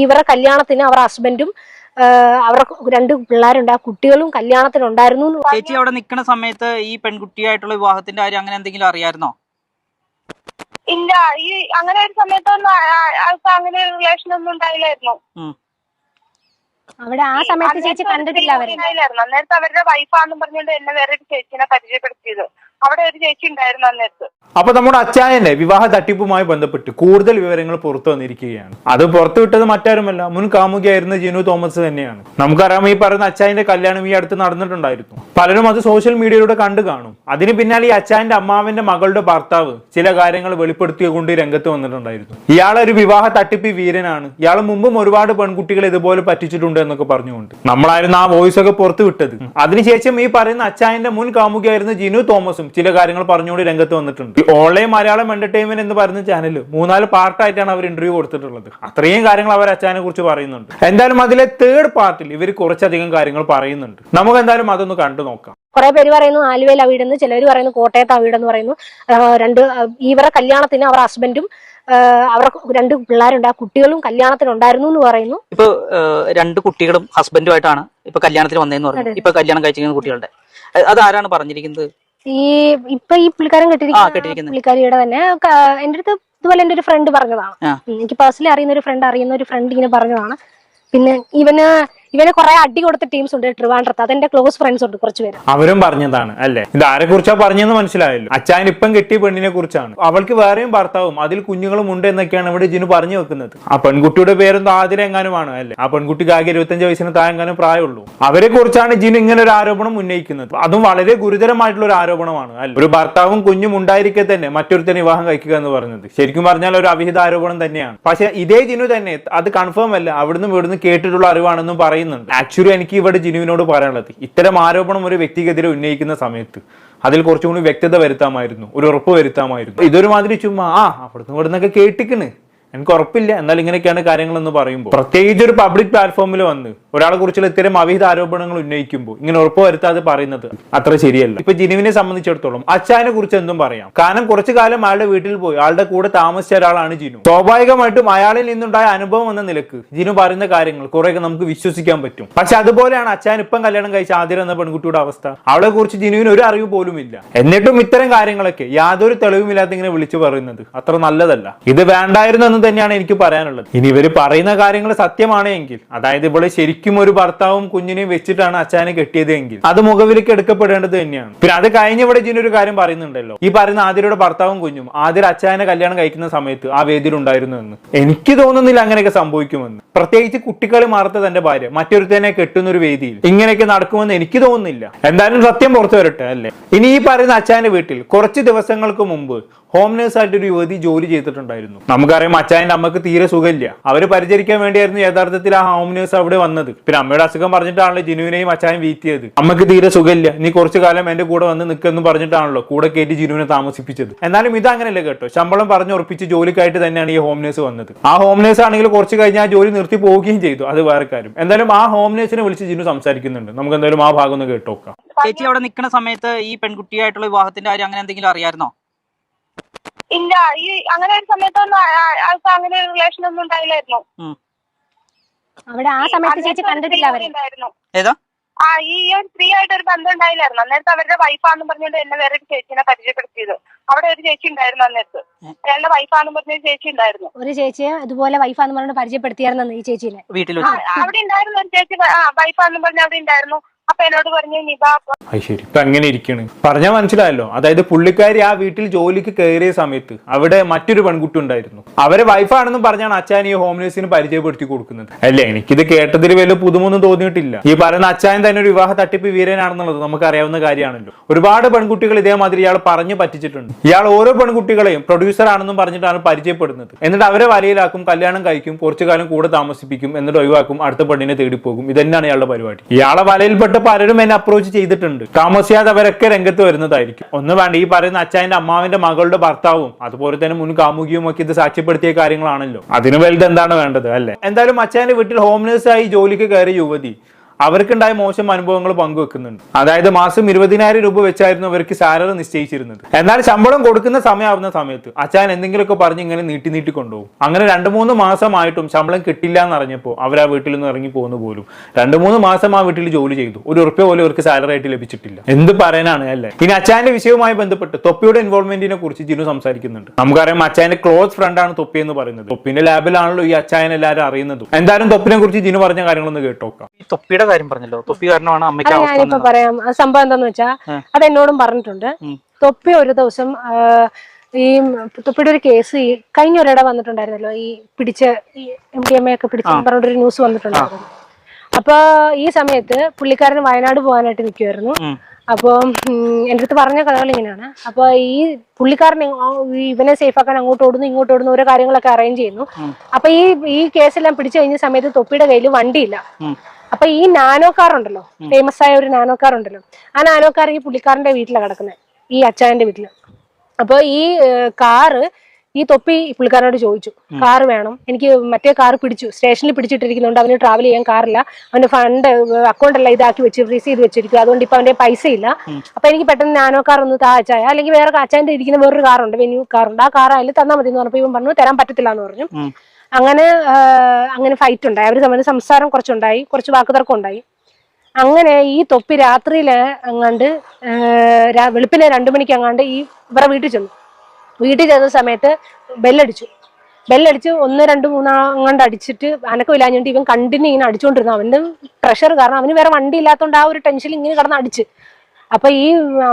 ഇവരുടെ കല്യാണത്തിന് അവർ ഹസ്ബൻഡും അവർക്ക് 2 പിള്ളേരുണ്ട്. ആ കുട്ടികളും കല്യാണത്തിനുണ്ടായിരുന്നു. ചേച്ചി അവിടെ നിൽക്കുന്ന സമയത്ത് ഈ പെൺകുട്ടിയായിട്ടുള്ള വിവാഹത്തിന്റെ കാര്യം അങ്ങനെ എന്തെങ്കിലും അറിയായിരുന്നോ? ഇല്ല, ഈ അങ്ങനെ ഒരു സമയത്തൊന്നും ആൾക്ക് അങ്ങനെ ഒരു റിലേഷൻ ഒന്നും ഉണ്ടായില്ലായിരുന്നു. അവിടെ ആ സമയത്ത് ചേച്ചി കണ്ടിട്ടില്ല അവരെ. അന്നേരത്ത് അവരുടെ വൈഫാന്നും പറഞ്ഞുകൊണ്ട് എന്നെ വേറൊരു ചേച്ചിനെ പരിചയപ്പെടുത്തിയത്. അവിടെ ഒരു ചേച്ചി ഉണ്ടായിരുന്നു അന്നേരത്ത്. അപ്പൊ നമ്മുടെ അച്ചായന്റെ വിവാഹ തട്ടിപ്പുമായി ബന്ധപ്പെട്ട് കൂടുതൽ വിവരങ്ങൾ പുറത്തു വന്നിരിക്കുകയാണ്. അത് പുറത്തുവിട്ടത് മറ്റാരുമല്ല, മുൻ കാമുകിയായിരുന്ന ജിനു തോമസ് തന്നെയാണ്. നമുക്കറിയാം, ഈ പറയുന്ന അച്ചായന്റെ കല്യാണം ഈ അടുത്ത് നടന്നിട്ടുണ്ടായിരുന്നു. പലരും അത് സോഷ്യൽ മീഡിയയിലൂടെ കണ്ടു കാണും. അതിന് പിന്നാലെ ഈ അച്ചായന്റെ അമ്മാവന്റെ മകളുടെ ഭർത്താവ് ചില കാര്യങ്ങൾ വെളിപ്പെടുത്തിക്കൊണ്ട് രംഗത്ത് വന്നിട്ടുണ്ടായിരുന്നു. ഇയാളൊരു വിവാഹ തട്ടിപ്പ് വീരനാണ്, ഇയാൾ മുമ്പും ഒരുപാട് പെൺകുട്ടികളെ ഇതുപോലെ പറ്റിച്ചിട്ടുണ്ട് എന്നൊക്കെ പറഞ്ഞുകൊണ്ട് നമ്മളായിരുന്നു ആ വോയിസ് ഒക്കെ പുറത്തു വിട്ടത്. അതിനുശേഷം ഈ പറയുന്ന അച്ചായന്റെ മുൻ കാമുകിയായിരുന്ന ജിനു തോമസും ചില കാര്യങ്ങൾ പറഞ്ഞുകൊണ്ട് രംഗത്ത് വന്നിട്ടുണ്ട്. ഓൺലൈൻ മലയാളം എന്റർടൈൻമെന്റ് എന്ന് പറയുന്ന ചാനൽ 3-4 പാർട്ടായിട്ടാണ് അവർ ഇന്റർവ്യൂ കൊടുത്തിട്ടുള്ളത്. അത്രയും കാര്യങ്ങൾ അവർ അച്ചായനെ കുറിച്ച് പറയുന്നുണ്ട്. എന്തായാലും അതിലെ 3rd പാർട്ടിൽ ഇവർ കുറച്ചധികം കാര്യങ്ങൾ പറയുന്നുണ്ട്. നമുക്ക് എന്തായാലും അതൊന്ന് കണ്ടു നോക്കാം. കുറെ പേര് പറയുന്നു ആലുവയിൽ വീടെന്ന്, ചിലർ പറയുന്നു കോട്ടയത്ത് വീടെന്ന് പറയുന്നു. ഇവരുടെ കല്യാണത്തിന് അവർ ഹസ്ബൻഡും അവർക്ക് 2 പിള്ളേരുണ്ട്. ആ കുട്ടികളും കല്യാണത്തിനുണ്ടായിരുന്നു എന്ന് പറയുന്നു. ഇപ്പൊ 2 കുട്ടികളും ഹസ്ബൻഡുമായിട്ടാണ് ഇപ്പൊ കല്യാണത്തിന് വന്നതെന്ന് പറഞ്ഞു. ഇപ്പൊ കല്യാണം കഴിച്ചിരിക്കുന്ന കുട്ടികളുടെ അത് ആരാണ് പറഞ്ഞിരിക്കുന്നത്? ഈ പുള്ളിക്കാരൻ കെട്ടിരിക്കുന്ന പുള്ളിക്കാരിയുടെ തന്നെ എന്റെ അടുത്ത് ഇതുപോലെ എന്റെ ഒരു ഫ്രണ്ട് പറഞ്ഞതാണ്. എനിക്ക് പേഴ്സണലി അറിയുന്ന ഒരു ഫ്രണ്ട് ഇങ്ങനെ പറഞ്ഞതാണ്. പിന്നെ ഇവനെ കുറെ അടി കൊടുത്ത ടീംസ് ഉണ്ട് ട്രിവാൻഡ്രത്ത്. അതെന്റെ ക്ലോസ് ഫ്രണ്ട്സ് ഉണ്ട് കുറച്ച് പേര്. അവരും പറഞ്ഞതാണ് അല്ലെ. ഇത് ആരെ കുറിച്ചാ പറഞ്ഞെന്ന് മനസ്സിലായല്ലോ. അച്ചായൻ ഇപ്പം കെട്ടിയ പെണ്ണിനെ കുറിച്ചാണ്. അവൾക്ക് വേറെയും ഭർത്താവും അതിൽ കുഞ്ഞുങ്ങളും ഉണ്ട് എന്നൊക്കെയാണ് ഇവിടെ ജിനു പറഞ്ഞു വെക്കുന്നത്. ആ പെൺകുട്ടിയുടെ പേരെന്തോ ആതിര എങ്ങാനുമാണ് അല്ലെ. ആ പെൺകുട്ടിക്ക് ആകെ 25 വയസ്സിന് താഴെങ്ങാനും പ്രായമുള്ളൂ. അവരെ കുറിച്ചാണ് ജിനു ഇങ്ങനെ ഒരു ആരോപണം ഉന്നയിക്കുന്നത്. അതും വളരെ ഗുരുതരമായിട്ടുള്ള ഒരു ആരോപണമാണ് അല്ലെ. ഒരു ഭർത്താവും കുഞ്ഞും ഉണ്ടായിരിക്കെ തന്നെ മറ്റൊരുത്തനെ വിവാഹം കഴിക്കുക എന്ന് പറയുന്നത് ശരിക്കും പറഞ്ഞാൽ ഒരു അവിഹിത ആരോപണം തന്നെയാണ്. പക്ഷെ ഇതേ ജിനു തന്നെ അത് കൺഫേം അല്ല, അവിടുന്ന് ഇവിടുന്ന് കേട്ടിട്ടുള്ള അറിവാണെന്നും പറയുന്നുണ്ട്. ആക്ച്വലി എനിക്ക് ഇവിടെ ജിനുവിനോട് പറയാനുള്ളത്, ഇത്തരം ആരോപണം ഒരു വ്യക്തിക്കെതിരെ ഉന്നയിക്കുന്ന സമയത്ത് അതിൽ കുറച്ചുകൂടി വ്യക്തത വരുത്താമായിരുന്നു, ഒരു ഉറപ്പ് വരുത്താമായിരുന്നു. ഇതൊരു മാതിരി ചുമ്മാ അവിടുന്ന് ഇവിടുന്നൊക്കെ കേട്ടിക്കണ്, എനിക്ക് ഉറപ്പില്ല, എന്നാൽ ഇങ്ങനെയൊക്കെയാണ് കാര്യങ്ങളെന്ന് പറയുമ്പോൾ, പ്രത്യേകിച്ച് ഒരു പബ്ലിക് പ്ലാറ്റ്ഫോമിൽ വന്ന് ഒരാളെ കുറിച്ചുള്ള ഇത്തരം അവിഹിത ആരോപണങ്ങൾ ഉന്നയിക്കുമ്പോൾ ഇങ്ങനെ ഉറപ്പ് വരുത്താതെ പറയുന്നത് അത്ര ശരിയല്ല. ഇപ്പൊ ജിനുവിനെ സംബന്ധിച്ചിടത്തോളം അച്ചായനെ കുറിച്ച് എന്തും പറയാം. കാരണം കുറച്ചു കാലം അയാളുടെ വീട്ടിൽ പോയി ആളുടെ കൂടെ താമസിച്ച ഒരാളാണ് ജിനു. സ്വാഭാവികമായിട്ടും അയാളിൽ നിന്നുണ്ടായ അനുഭവം എന്ന നിലക്ക് ജിനു പറയുന്ന കാര്യങ്ങൾ കുറെയൊക്കെ നമുക്ക് വിശ്വസിക്കാൻ പറ്റും. പക്ഷെ അതുപോലെയാണ് അച്ചായൻ ഇപ്പം കല്യാണം കഴിച്ച ആതിര എന്ന പെൺകുട്ടിയുടെ അവസ്ഥ. അവളെ കുറിച്ച് ജിനുവിന് ഒരു അറിവ് പോലും ഇല്ല. എന്നിട്ടും ഇത്തരം കാര്യങ്ങളൊക്കെ യാതൊരു തെളിവുമില്ലാതെ ഇങ്ങനെ വിളിച്ചു പറയുന്നത് അത്ര നല്ലതല്ല. ഇത് വേണ്ടായിരുന്നു എന്ന് തന്നെയാണ് എനിക്ക് പറയാനുള്ളത്. ഇനി ഇവര് പറയുന്ന കാര്യങ്ങൾ സത്യമാണ് എങ്കിൽ, അതായത് ഇവിടെ ശരിക്കും ഒരു ഭർത്താവും കുഞ്ഞിനെയും വെച്ചിട്ടാണ് അച്ചായനെ കെട്ടിയത് എങ്കിൽ അത് മുഖവിലേക്ക് എടുക്കപ്പെടേണ്ടത് തന്നെയാണ്. പിന്നെ അത് കഴിഞ്ഞ ഇവിടെ ജിനു ഒരു കാര്യം പറയുന്നുണ്ടല്ലോ, ഈ പറയുന്ന ആതിരയുടെ ഭർത്താവും കുഞ്ഞും ആതിര അച്ചായനെ കല്യാണം കഴിക്കുന്ന സമയത്ത് ആ വേദിയിൽ ഉണ്ടായിരുന്നു എന്ന്. എനിക്ക് തോന്നുന്നില്ല അങ്ങനെയൊക്കെ സംഭവിക്കുമെന്ന്. പ്രത്യേകിച്ച് കുട്ടികളെ മാറത്ത തന്റെ ഭാര്യ മറ്റൊരുത്തനെ കെട്ടുന്ന ഒരു വേദിയിൽ ഇങ്ങനെയൊക്കെ നടക്കുമെന്ന് എനിക്ക് തോന്നുന്നില്ല. എന്തായാലും സത്യം പുറത്തു വരട്ടെ അല്ലെ. ഇനി ഈ പറയുന്ന അച്ചായന്റെ വീട്ടിൽ കുറച്ച് ദിവസങ്ങൾക്ക് മുമ്പ് ഹോം നേഴ്സ് ആയിട്ട് ഒരു യുവതി ജോലി ചെയ്തിട്ടുണ്ടായിരുന്നു. നമുക്കറിയാം അച്ചായന്റെ അമ്മക്ക് തീരെ സുഖമില്ല. അവര് പരിചരിക്കാൻ വേണ്ടിയായിരുന്നു യഥാർത്ഥത്തിൽ ആ ഹോം നേഴ്സ് അവിടെ വന്നത്. പിന്നെ അമ്മയുടെ അസുഖം പറഞ്ഞിട്ടാണല്ലോ ജിനുവിനെയും അച്ചായൻ വീഴ്ത്തിയത്. അമ്മക്ക് തീരെ സുഖമില്ല, നീ കുറച്ചു കാലം എന്റെ കൂടെ വന്ന് നിൽക്കെന്ന് പറഞ്ഞിട്ടാണല്ലോ കൂടെ കയറ്റി ജിനുവിനെ താമസിപ്പിച്ചത്. എന്നാലും ഇത് അങ്ങനെയല്ല കേട്ടോ, ശമ്പളം പറഞ്ഞുറപ്പിച്ച് ജോലിക്കായിട്ട് തന്നെയാണ് ഈ ഹോം നേഴ്സ് വന്നത്. ആ ഹോം നേഴ്സ് ആണെങ്കിൽ കുറച്ച് കഴിഞ്ഞ് ആ ജോലി നിർത്തി പോവുകയും ചെയ്തു, അത് വേറെ കാര്യം. എന്തായാലും ആ ഹോം നേഴ്സിനെ വിളിച്ച് ജിനു സംസാരിക്കുന്നുണ്ട്. നമുക്ക് എന്തായാലും ആ ഭാഗം ഒന്ന് കേട്ടോക്കാം. ചേച്ചി അവിടെ നിൽക്കുന്ന സമയത്ത് ഈ പെൺകുട്ടിയായിട്ടുള്ള വിവാഹത്തിന്റെ കാര്യം അങ്ങനെ എന്തെങ്കിലും അറിയായിരുന്നോ? ഇല്ല, ഈ അങ്ങനെ ഒരു സമയത്തൊന്നും ആൾക്ക് അങ്ങനെ ഒരു റിലേഷൻ ഒന്നും ഉണ്ടായില്ലായിരുന്നു. അവിടെ ആ സമയത്ത് ചേച്ചി കണ്ടിട്ടില്ല അവരെ. ഏതാ ഈ ഒരു സ്ത്രീ ആയിട്ട് ഒരു ബന്ധം ഉണ്ടായില്ലായിരുന്നു. അന്നേരത്ത് അവരുടെ വൈഫാന്നും പറഞ്ഞുകൊണ്ട് എന്നെ വേറൊരു ചേച്ചിനെ പരിചയപ്പെടുത്തിയത്. അവിടെ ഒരു ചേച്ചി ഉണ്ടായിരുന്നു അന്നേരത്ത്. അയാളുടെ വൈഫാന്നും പറഞ്ഞ ചേച്ചി ഉണ്ടായിരുന്നു. ഒരു ചേച്ചിയെ ഇതുപോലെ വൈഫാന്ന് പറഞ്ഞ് പരിചയപ്പെടുത്തിയായിരുന്നു ഈ ചേച്ചിനെ വീട്ടിൽ. അവിടെ ഉണ്ടായിരുന്നു ഒരു ചേച്ചി വൈഫാന്നും പറഞ്ഞ അവിടെ ഉണ്ടായിരുന്നു. അപ്പൊ എന്നോട് പറഞ്ഞു ശരി, ഇപ്പൊ അങ്ങനെ ഇരിക്കണ് പറഞ്ഞാൽ മനസ്സിലായല്ലോ. അതായത് പുള്ളിക്കാരി ആ വീട്ടിൽ ജോലിക്ക് കയറിയ സമയത്ത് അവിടെ മറ്റൊരു പെൺകുട്ടി ഉണ്ടായിരുന്നു. അവരെ വൈഫാണെന്നും പറഞ്ഞാണ് അച്ചായൻ ഈ ഹോം നേഴ്സിന് പരിചയപ്പെടുത്തി കൊടുക്കുന്നത് അല്ലേ. എനിക്കിത് കേട്ടതിൽ വലിയ പുതുമൊന്നും തോന്നിയിട്ടില്ല. ഈ പറയുന്ന അച്ചായൻ തന്നെ ഒരു വിവാഹ തട്ടിപ്പ് വീരനാണെന്നുള്ളത് നമുക്ക് അറിയാവുന്ന കാര്യമാണല്ലോ. ഒരുപാട് പെൺകുട്ടികൾ ഇതേമാതിരി ഇയാൾ പറഞ്ഞു പറ്റിച്ചിട്ടുണ്ട്. ഇയാൾ ഓരോ പെൺകുട്ടികളെയും പ്രൊഡ്യൂസർ ആണെന്നും പറഞ്ഞിട്ടാണ് പരിചയപ്പെടുന്നത്. എന്നിട്ട് അവരെ വലയിലാക്കും, കല്യാണം കഴിക്കും, കുറച്ചു കാലം കൂടെ താമസിപ്പിക്കും, എന്നിട്ട് ഒഴിവാക്കും, അടുത്ത പെണ്ണിനെ തേടിപ്പോകും. ഇതന്നെയാണ് ഇയാളുടെ പരിപാടി. ഇയാളെ വലയിൽപ്പെട്ട പലരും എന്നെ അപ്രോച്ച് ചെയ്തിട്ടുണ്ട്. താമസിയാതെ അവരൊക്കെ രംഗത്ത് വരുന്നതായിരിക്കും. ഒന്ന് വേണ്ട, ഈ പറയുന്ന അച്ചായന്റെ അമ്മാവിന്റെ മകളുടെ ഭർത്താവും അതുപോലെ തന്നെ മുൻ കാമുകിയും ഒക്കെ ഇത് സാക്ഷ്യപ്പെടുത്തിയ കാര്യങ്ങളാണല്ലോ. അതിന് വലുത് എന്താണ് വേണ്ടത് അല്ലെ. എന്തായാലും അച്ചായന്റെ വീട്ടിൽ ഹോം നേഴ്സായി ജോലിക്ക് കയറിയ യുവതി അവർക്കുണ്ടായ മോശം അനുഭവങ്ങൾ പങ്കുവെക്കുന്നുണ്ട്. അതായത് മാസം 20,000 രൂപ വെച്ചായിരുന്നു അവർക്ക് സാലറി നിശ്ചയിച്ചിരുന്നത്. എന്നാൽ ശമ്പളം കൊടുക്കുന്ന സമയമാവുന്ന സമയത്ത് അച്ഛൻ എന്തെങ്കിലുമൊക്കെ പറഞ്ഞ് ഇങ്ങനെ നീട്ടി കൊണ്ടുപോകും. അങ്ങനെ 2-3 മാസമായിട്ടും ശമ്പളം കിട്ടില്ല എന്നറിഞ്ഞപ്പോൾ അവർ ആ വീട്ടിൽ നിന്ന് ഇറങ്ങി പോകുന്നു പോലും. 2-3 മാസം ആ വീട്ടിൽ ജോലി ചെയ്തു, ₹1 പോലും അവർക്ക് സാലറി ആയിട്ട് ലഭിച്ചിട്ടില്ല. എന്ത് പറയാനാണ് അല്ലേ. ഇനി അച്ഛന്റെ വിഷയവുമായി ബന്ധപ്പെട്ട് തൊപ്പിയുടെ ഇൻവോൾവ്മെന്റിനെ കുറിച്ച് ജിനു സംസാരിക്കുന്നുണ്ട്. നമുക്കറിയാം അച്ഛന്റെ ക്ലോസ് ഫ്രണ്ട് ആണ് തൊപ്പി എന്ന് പറയുന്നത്. തൊപ്പിന്റെ ലാബിലാണല്ലോ ഈ അച്ഛൻ എല്ലാവരും അറിയുന്നത്. എന്തായാലും തൊപ്പിനെ കുറിച്ച് ജിനു പറഞ്ഞ കാര്യങ്ങളൊന്ന് കേട്ടോക്കാം. ഈ തൊപ്പിയുടെ കാര്യം പറഞ്ഞല്ലോ, തൊപ്പി കാരണമാണ് അമ്മയ്ക്ക് ഞാനിപ്പോ പറയാം. സംഭവം എന്താന്ന് വെച്ചാ അത് എന്നോടും പറഞ്ഞിട്ടുണ്ട്. തൊപ്പി ഒരു ദിവസം ഈ തൊപ്പിയുടെ ഒരു കേസ് കഴിഞ്ഞ ഒരിടെ വന്നിട്ടുണ്ടായിരുന്നല്ലോ, ഈ പിടിച്ച MDMA ഒക്കെ പിടിച്ച പറഞ്ഞൊരു ന്യൂസ് വന്നിട്ടുണ്ടായിരുന്നു. അപ്പൊ ഈ സമയത്ത് പുള്ളിക്കാരൻ വയനാട് പോകാനായിട്ട് നിൽക്കുമായിരുന്നു. അപ്പൊ എൻ്റെ അടുത്ത് പറഞ്ഞ കഥകൾ ഇങ്ങനെയാണ്. അപ്പൊ ഈ പുള്ളിക്കാരൻ ഇവനെ സേഫ് ആക്കാൻ അങ്ങോട്ട് ഓടുന്നു ഓരോ കാര്യങ്ങളൊക്കെ അറേഞ്ച് ചെയ്യുന്നു. അപ്പൊ ഈ കേസെല്ലാം പിടിച്ചു കഴിഞ്ഞ സമയത്ത് തൊപ്പിയുടെ കയ്യിൽ വണ്ടിയില്ല. അപ്പൊ ഈ നാനോ കാർ ഉണ്ടല്ലോ, ഫേമസ് ആയ ഒരു നാനോ കാർ ഉണ്ടല്ലോ, ആ നാനോ കാർ ഈ പുള്ളിക്കാരന്റെ വീട്ടിലാണ് കിടക്കുന്നത്, ഈ അച്ചായന്റെ വീട്ടില്. അപ്പൊ ഈ കാറ് ഈ തൊപ്പി പുള്ളിക്കാരനോട് ചോദിച്ചു, കാറ് വേണം, എനിക്ക് മറ്റേ കാറ് സ്റ്റേഷനിൽ പിടിച്ചിട്ടിരിക്കുന്നുണ്ട്, അവന് ട്രാവൽ ചെയ്യാൻ കാറില്ല, അവന്റെ ഫണ്ട് അക്കൗണ്ട് എല്ലാം ഇതാക്കി ഫ്രീസ് ചെയ്ത് വെച്ചിരിക്കും, അതുകൊണ്ട് ഇപ്പൊ അവന്റെ പൈസ ഇല്ല. അപ്പൊ എനിക്ക് പെട്ടെന്ന് നാനോ കാർ ഒന്ന് അച്ചായ, അല്ലെങ്കിൽ വേറെ അച്ചായന്റെ ഇരിക്കുന്ന വേറൊരു കാറുണ്ട്, വെന്യൂ കാറുണ്ട്, ആ കാർ അതിൽ തന്നാൽ മതി എന്ന് പറഞ്ഞപ്പോ ഇവൻ പറഞ്ഞു തരാൻ പറ്റത്തില്ല എന്ന് പറഞ്ഞു. അങ്ങനെ ഫൈറ്റ് ഉണ്ടായി, അവർ തമ്മിൽ സംസാരം കുറച്ചുണ്ടായി, കുറച്ച് വാക്കുതർക്കം ഉണ്ടായി. അങ്ങനെ ഈ തൊപ്പി രാത്രിയില് അങ്ങാണ്ട് വെളുപ്പിന് 2 മണിക്ക് അങ്ങാണ്ട് ഈ ഇവരെ വീട്ടിൽ ചെന്ന സമയത്ത് ബെല്ലടിച്ചു. 1, 2, 3 അങ്ങാണ്ട് അടിച്ചിട്ട് അനക്കമില്ലാഞ്ഞിട്ട് ഇവൻ കണ്ടിന്യൂ ഇങ്ങനെ അടിച്ചുകൊണ്ടിരുന്നു. അവന്റെ പ്രഷർ കാരണം അവന് വേറെ വണ്ടി ഇല്ലാത്തതുകൊണ്ട് ആ ഒരു ടെൻഷനിൽ ഇങ്ങനെ കിടന്ന് അടിച്ച്. അപ്പൊ ഈ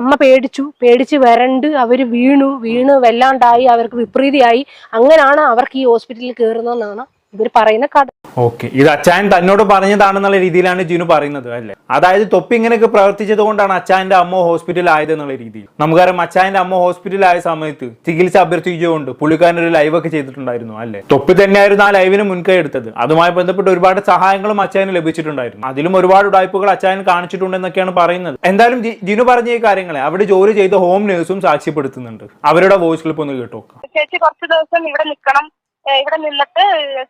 അമ്മ പേടിച്ച് വരണ്ട് അവര് വീണ് വല്ലാണ്ടായി, അവർക്ക് വിപരീതിയായി. അങ്ങനെയാണ് അവർക്ക് ഈ ഹോസ്പിറ്റലിൽ കയറുന്നതെന്നാണ് ഇവർ പറയുന്ന കഥ. ഓക്കെ, ഇത് അച്ചായൻ തന്നോട് പറഞ്ഞതാണെന്നുള്ള രീതിയിലാണ് ജിനു പറയുന്നത് അല്ലേ. അതായത് തൊപ്പി ഇങ്ങനെയൊക്കെ പ്രവർത്തിച്ചത് കൊണ്ടാണ് അച്ചായന്റെ അമ്മ ഹോസ്പിറ്റലിൽ ആയത് എന്നുള്ള രീതിയിൽ. നമുക്കറിയാം അച്ചായന്റെ അമ്മ ഹോസ്പിറ്റലിൽ ആയ സമയത്ത് ചികിത്സ അഭ്യർത്ഥിച്ചുകൊണ്ട് പുള്ളിക്കാരൻ ഒരു ലൈവ് ഒക്കെ ചെയ്തിട്ടുണ്ടായിരുന്നു അല്ലേ. തൊപ്പി തന്നെയായിരുന്നു ആ ലൈവിന് മുൻകൈ എടുത്തത്. അതുമായി ബന്ധപ്പെട്ട് ഒരുപാട് സഹായങ്ങളും അച്ചായന് ലഭിച്ചിട്ടുണ്ടായിരുന്നു. അതിലും ഒരുപാട് ഉടായ്പകൾ അച്ചായൻ കാണിച്ചിട്ടുണ്ടെന്നൊക്കെയാണ് പറയുന്നത്. എന്തായാലും ജിനു പറഞ്ഞ ഈ കാര്യങ്ങളെ അവിടെ ജോലി ചെയ്ത ഹോം നേഴ്സും സാക്ഷ്യപ്പെടുത്തുന്നുണ്ട്. അവരുടെ വോയിസ് ക്ലിപ്പ് ഒന്ന് കേട്ടോക്കാം. ചേച്ചി കുറച്ച് ദിവസം ഇവിടെ നിൽക്കണം, ഇവിടെ നിന്നിട്ട്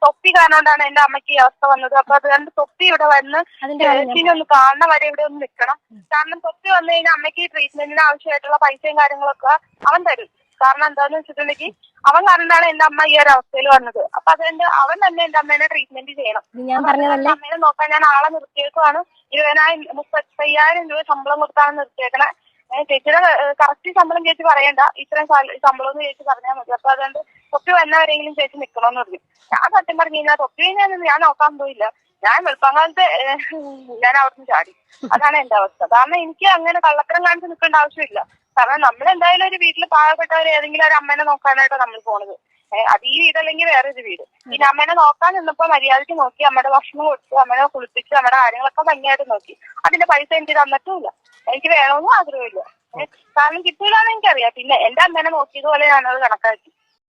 തൊപ്പി കാണാണ്ടാണ് എന്റെ അമ്മയ്ക്ക് ഈ അവസ്ഥ വന്നത്. അപ്പൊ അതുകൊണ്ട് തൊപ്പി ഇവിടെ വന്ന് ചേച്ചിനെ ഒന്ന് കാണുന്ന വരെ ഇവിടെ ഒന്ന് നിൽക്കണം. കാരണം തൊപ്പി വന്നു കഴിഞ്ഞാൽ അമ്മയ്ക്ക് ട്രീറ്റ്മെന്റിന് ആവശ്യമായിട്ടുള്ള പൈസയും കാര്യങ്ങളൊക്കെ അവൻ തരും. കാരണം എന്താന്ന് വെച്ചിട്ടുണ്ടെങ്കിൽ അവൻ കാരണമാണ് എന്റെ അമ്മ ഈ ഒരു അവസ്ഥയിൽ വന്നത്. അപ്പൊ അതുകൊണ്ട് അവൻ തന്നെ എന്റെ അമ്മേനെ ട്രീറ്റ്മെന്റ് ചെയ്യണം. അമ്മേനെ നോക്കാൻ ഞാൻ ആളെ നിർത്തിയേക്കുവാണ്. 35,000 രൂപ ശമ്പളം കൊടുത്താണ് നിർത്തിയേക്കണേ. ചേച്ചിയുടെ കറക്റ്റ് ശമ്പളം ചേച്ചി പറയണ്ട, ഇത്രയും ശമ്പളം എന്ന് ചേച്ചി പറഞ്ഞാൽ മതി. അപ്പൊ അതുകൊണ്ട് തൊപ്പി വന്നവരെങ്കിലും ചേച്ചി നിക്കണമെന്ന് പറഞ്ഞു. ഞാൻ സത്യം പറഞ്ഞു കഴിഞ്ഞാൽ തൊപ്പി ഞാൻ നോക്കാൻ പോയില്ല. ഞാൻ വെളുപ്പാങ്കാലത്ത് ഞാൻ അവിടുന്ന് ചാടി. അതാണ് എന്റെ അവസ്ഥ. കാരണം എനിക്ക് അങ്ങനെ കള്ളത്തരം കാണിച്ച് നിൽക്കേണ്ട ആവശ്യമില്ല. കാരണം നമ്മളെന്തായാലും ഒരു വീട്ടിൽ പാവപ്പെട്ടവർ ഏതെങ്കിലും ഒരു അമ്മേനെ നോക്കാനായിട്ടോ നമ്മൾ പോണത്. അത് ഈ വീടല്ലെങ്കിൽ വേറൊരു വീട്. പിന്നെ അമ്മേനെ നോക്കാൻ നിന്നപ്പോ മര്യാദയ്ക്ക് നോക്കി, അമ്മയുടെ ഭക്ഷണം കൊടുത്തു, അമ്മേനെ കുളിപ്പിച്ച്, അമ്മയുടെ കാര്യങ്ങളൊക്കെ ഭംഗിയായിട്ട് നോക്കി. അതിന്റെ പൈസ എനിക്ക് തന്നിട്ടുമില്ല. എനിക്ക് വേണമെന്നും ആഗ്രഹമില്ല. കാരണം കിട്ടൂലെന്ന് എനിക്കറിയാം. പിന്നെ എന്റെ അമ്മേനെ നോക്കിയതുപോലെ ഞാനത് കണക്കാക്കി.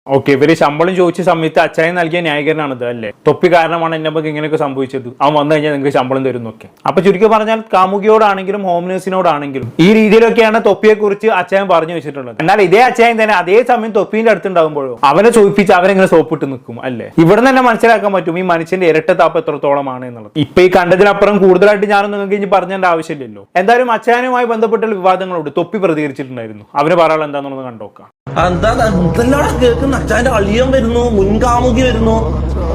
ഓക്കെ, ഇവര് ശമ്പളം ചോദിച്ച സമയത്ത് അച്ചായൻ നൽകിയ ന്യായീകരണമാണിത് അല്ലേ. തൊപ്പി കാരണമാണ് എന്നെ നമുക്ക് ഇങ്ങനെയൊക്കെ സംഭവിച്ചത്, അവൻ വന്നു കഴിഞ്ഞാൽ നിങ്ങൾക്ക് ശമ്പളം തരുന്നൊക്കെ. അപ്പൊ ചുരുക്കി പറഞ്ഞാൽ കാമുകിയോടാണെങ്കിലും ഹോം നേഴ്സിനോടാണെങ്കിലും ഈ രീതിയിലൊക്കെയാണ് തൊപ്പിയെ കുറിച്ച് അച്ചായൻ പറഞ്ഞു വെച്ചിട്ടുള്ളത്. എന്നാൽ ഇതേ അച്ചായൻ തന്നെ അതേ സമയം തൊപ്പിന്റെ അടുത്തുണ്ടാകുമ്പോഴോ അവനെ ചോദിപ്പിച്ച് അവരെങ്ങനെ സോപ്പിട്ട് നിൽക്കും അല്ലേ. ഇവിടെ തന്നെ മനസ്സിലാക്കാൻ പറ്റും ഈ മനുഷ്യന്റെ ഇരട്ടത്താപ്പ് എത്രത്തോളമാണ് എന്നുള്ളത്. ഇപ്പൊ ഈ കണ്ടതിനപ്പുറം കൂടുതലായിട്ട് ഞാനൊന്നും നിങ്ങൾക്ക് ഇനി പറഞ്ഞേണ്ട ആവശ്യമില്ലല്ലോ. എന്തായാലും അച്ചായനുമായി ബന്ധപ്പെട്ടുള്ള വിവാദങ്ങളോട് തൊപ്പി പ്രതികരിച്ചിട്ടുണ്ടായിരുന്നു. അവന് പറയാനുള്ള എന്താണെന്ന് കണ്ടോക്കാം. കേൾക്കുന്ന അച്ഛന്റെ അളിയൻ വരുന്നു, മുൻകാമുകി വരുന്നു,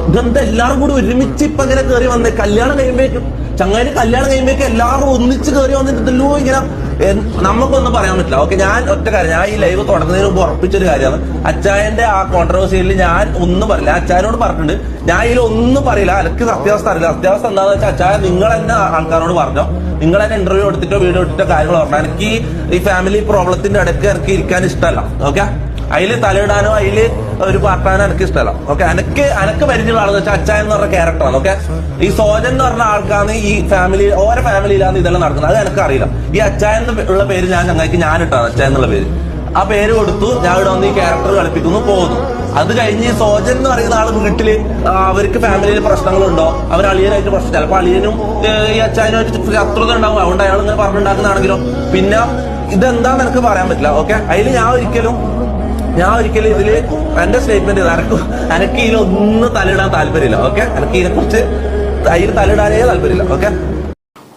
ഇതെന്താ എല്ലാവരും കൂടി ഒരുമിച്ച് ഇപ്പൊ ഇങ്ങനെ കയറി വന്നേ. കല്യാണം കഴിയുമ്പോഴേക്കും ചങ്ങാതി കല്യാണം കഴിയുമ്പോഴേക്കും എല്ലാവരും ഒന്നിച്ച് കയറി വന്നിട്ടല്ലോ. ഇങ്ങനെ നമുക്കൊന്നും പറയാൻ പറ്റില്ല. ഓക്കെ, ഞാൻ ഒറ്റ കാര്യം, ഞാൻ ഈ ലൈവ് തുടങ്ങുന്നതിന് മുമ്പ് ഉറപ്പിച്ചൊരു കാര്യമാണ്, അച്ചായന്റെ ആ കോൺട്രവേഴ്സിയിൽ ഞാൻ ഒന്നും പറയില്ല. അച്ചായനോട് പറഞ്ഞിട്ടുണ്ട് ഞാൻ ഇതിൽ ഒന്നും പറയില്ല. എനിക്ക് സത്യാവസ്ഥ അറിയില്ല. സത്യാവസ്ഥ എന്താണെന്ന് വെച്ചാൽ അച്ചായ നിങ്ങൾ തന്നെ ആൾക്കാരോട് പറഞ്ഞോ, നിങ്ങൾ തന്നെ ഇന്റർവ്യൂ എടുത്തിട്ടോ വീഡിയോ എടുത്തിട്ടോ കാര്യങ്ങൾ പറഞ്ഞോ. എനിക്ക് ഈ ഫാമിലി പ്രോബ്ലത്തിന്റെ ഇടയ്ക്ക് എനിക്ക് ഇരിക്കാൻ ഇഷ്ടമല്ല. ഓക്കെ, അതില് തലയിടാനോ അതില് ഒരു പാർട്ടാനോ എനിക്ക് ഇഷ്ടമല്ല. ഓക്കെ, അനക്ക് പരിചയമുള്ള ആളെന്ന് വെച്ചാൽ അച്ചായൻ എന്ന് പറഞ്ഞ ക്യാരക്ടറാണ്. ഓക്കെ, ഈ സോജൻ എന്ന് പറഞ്ഞ ആൾക്കാണ് ഈ ഫാമിലി ഓരോ ഫാമിലിയിലാണ് ഇതെല്ലാം നടക്കുന്നത്. അത് എനിക്ക് അറിയില്ല. ഈ അച്ചായൻ ഉള്ള പേര് ഞാൻ ഇട്ടാണ് അച്ചായൻ എന്നുള്ള പേര്. ആ പേര് കൊടുത്തു, ഞാൻ ഇവിടെ വന്ന് ഈ ക്യാരക്ടർ കളിപ്പിക്കുന്നു, പോകുന്നു. അത് കഴിഞ്ഞ് സോജൻ എന്ന് പറയുന്ന ആള് വീട്ടില് അവർക്ക് ഫാമിലിയിൽ പ്രശ്നങ്ങളുണ്ടോ, അവർ അളിയനായിട്ട് പ്രശ്നം, ചിലപ്പോൾ അളിയനും ഈ അച്ചായനുമായിട്ട് ശത്രുത ഉണ്ടാവും, അതുകൊണ്ട് അയാൾ ഇങ്ങനെ പറഞ്ഞുണ്ടാക്കുന്നതാണെങ്കിലോ. പിന്നെ ഇതെന്താന്ന് എനിക്ക് പറയാൻ പറ്റില്ല. ഓക്കെ, അതിൽ ഞാൻ ഒരിക്കലും ഇതില് എന്റെ സ്റ്റേറ്റ്മെന്റ് എനിക്ക് ഇതിലൊന്നും തലയിടാൻ താല്പര്യമില്ല. ഓക്കെ, എനിക്ക് ഇതിനെ കുറിച്ച് അതിൽ തലയിടാനേ താല്പര്യമില്ല. ഓക്കെ,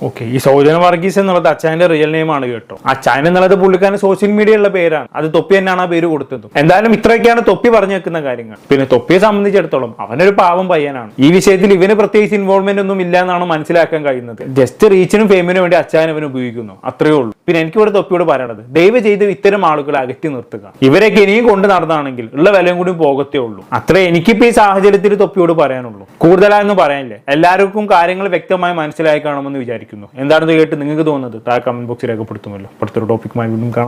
ഓക്കെ, ഈ സൗജന വർഗീസ് എന്നുള്ളത് അച്ചായന്റെ റിയൽ നെയിം ആണ് കേട്ടോ. അച്ചായൻ എന്നുള്ളത് പുള്ളിക്കാരൻ സോഷ്യൽ മീഡിയ ഉള്ള പേരാണ്. അത് തൊപ്പി തന്നെയാണ് ആ പേര് കൊടുത്തത്. എന്തായാലും ഇത്രയൊക്കെയാണ് തൊപ്പി പറഞ്ഞു വെക്കുന്ന കാര്യങ്ങൾ. പിന്നെ തൊപ്പിയെ സംബന്ധിച്ചിടത്തോളം അവനൊരു പാവം പയ്യനാണ്. ഈ വിഷയത്തിൽ ഇവന് പ്രത്യേകിച്ച് ഇൻവോൾവ്മെന്റ് ഒന്നും ഇല്ല എന്നാണ് മനസ്സിലാക്കാൻ കഴിയുന്നത്. ജസ്റ്റ് റീച്ചിനും ഫെയിമിനും വേണ്ടി അച്ചായൻ അവൻ ഉപയോഗിക്കുന്നു, അത്രയേ ഉള്ളൂ. പിന്നെ എനിക്കിവിടെ തൊപ്പിയോട് പറയണത്, ദയവ് ചെയ്ത് ഇത്തരം ആളുകളെ അകറ്റി നിർത്തുക. ഇവരൊക്കെ ഇനിയും കൊണ്ട് നടന്നാണെങ്കിൽ ഉള്ള വിലയും കൂടി പോകത്തേ ഉള്ളൂ. അത്രേ എനിക്കിപ്പോ ഈ സാഹചര്യത്തിൽ തൊപ്പിയോട് പറയാനുള്ളൂ. കൂടുതലായൊന്നും പറയാനില്ലേ. എല്ലാവർക്കും കാര്യങ്ങൾ വ്യക്തമായി മനസ്സിലായി കാണുമെന്ന് വിചാരിക്കുന്നു. എന്താണെന്ന് കേട്ട് നിങ്ങൾക്ക് തോന്നുന്നത് താഴെ കമന്റ് ബോക്സിൽ രേഖപ്പെടുത്തുമല്ലോ. അടുത്തൊരു ടോപ്പിക്കുമായി വീണ്ടും കാണാം.